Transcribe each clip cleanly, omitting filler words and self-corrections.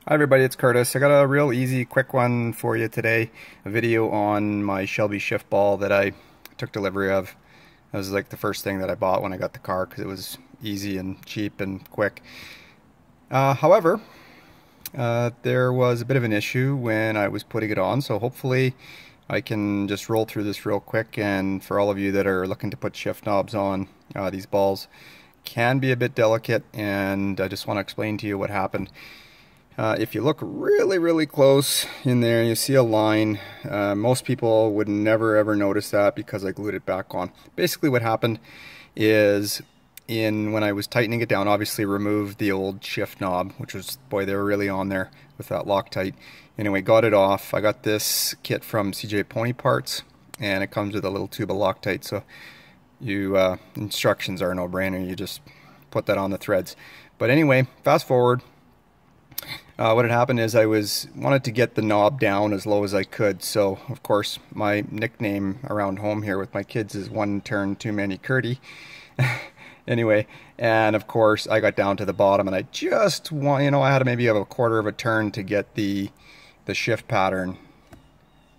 Hi everybody, it's Curtis. I got a real easy, quick one for you today. A video on my Shelby shift ball that I took delivery of. It was like the first thing that I bought when I got the car because it was easy and cheap and quick. However, there was a bit of an issue when I was putting it on, so hopefully I can just roll through this real quick. And for all of you that are looking to put shift knobs on, these balls can be a bit delicate, and I just want to explain to you what happened. If you look really close in there, you see a line. Most people would never ever notice that because I glued it back on. Basically what happened is when I was tightening it down, obviously removed the old shift knob, which was, boy, they were really on there with that Loctite. Anyway, got it off. I got this kit from CJ Pony Parts, and it comes with a little tube of Loctite, so instructions are a no-brainer. You just put that on the threads. But anyway, fast forward. What had happened is I wanted to get the knob down as low as I could. So of course my nickname around home here with my kids is one turn too many Curdy. Anyway, and of course I got down to the bottom, and I just want, I had to maybe have a quarter of a turn to get the shift pattern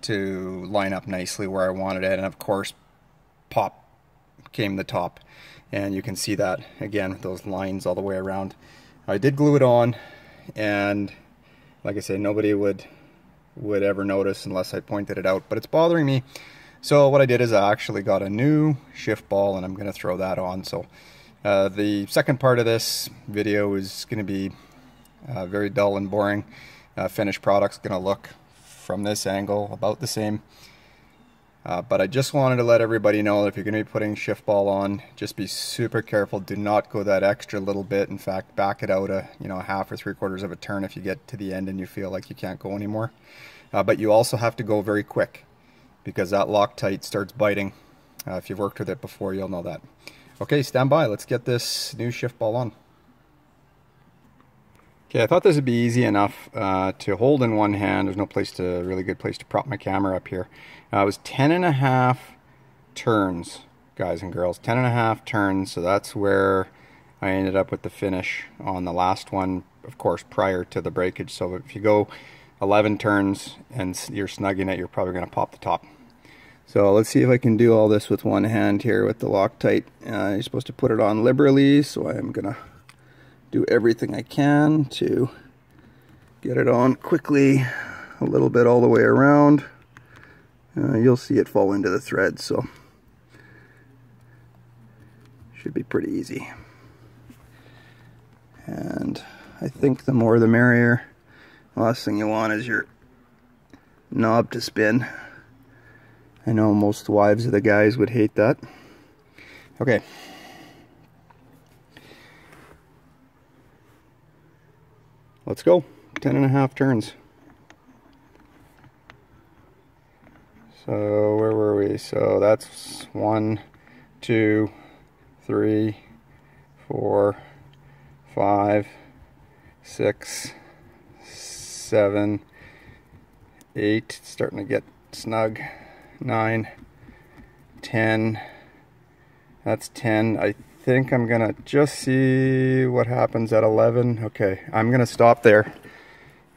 to line up nicely where I wanted it. And of course, pop came the top, and you can see that again with those lines all the way around. I did glue it on, and like I say, nobody would ever notice unless I pointed it out, but it's bothering me. So what I did is I actually got a new shift ball, and I'm going to throw that on. So the second part of this video is going to be very dull and boring. Finished product's going to look from this angle about the same. But I just wanted to let everybody know that if you're going to be putting shift ball on, just be super careful. Do not go that extra little bit. In fact, back it out a half or 3/4 of a turn if you get to the end and you feel like you can't go anymore. But you also have to go very quick, because that Loctite starts biting. If you've worked with it before, you'll know that. Okay, stand by. Let's get this new shift ball on. Okay, I thought this would be easy enough to hold in one hand. There's no really good place to prop my camera up here. It was 10.5 turns, guys and girls. 10.5 turns, so that's where I ended up with the finish on the last one, of course, prior to the breakage. So if you go 11 turns and you're snugging it, you're probably going to pop the top. So let's see if I can do all this with one hand here with the Loctite. You're supposed to put it on liberally, so I'm going to do everything I can to get it on quickly, a little bit all the way around. You'll see it fall into the thread, so should be pretty easy. And I think the more the merrier. The last thing you want is your knob to spin. I know most wives of the guys would hate that. Okay. Let's go. 10.5 turns. So where were we? So that's 1, 2, 3, 4, 5, 6, 7, 8. It's starting to get snug. 9, 10. That's 10. I think I'm gonna just see what happens at 11. Okay, I'm gonna stop there.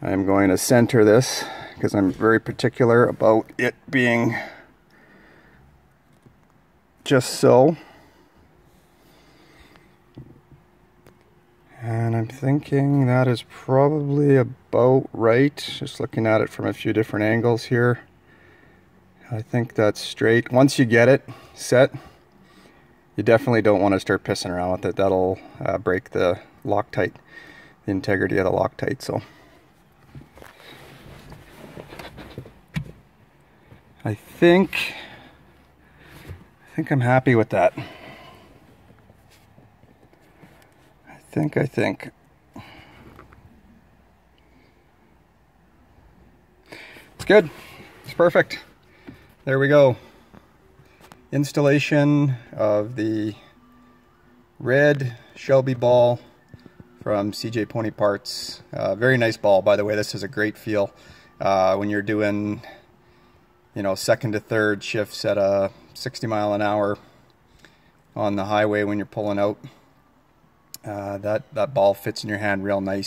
I'm going to center this because I'm very particular about it being just so. And I'm thinking that is probably about right. Just looking at it from a few different angles here. I think that's straight. Once you get it set, you definitely don't want to start pissing around with it. That'll break the Loctite, the integrity of the Loctite. So I think I'm happy with that. I think. It's good. It's perfect. There we go. Installation of the red Shelby ball from CJ Pony Parts. Very nice ball, by the way. This is a great feel when you're doing, second to third shifts at a 60 mile an hour on the highway when you're pulling out. That ball fits in your hand real nice.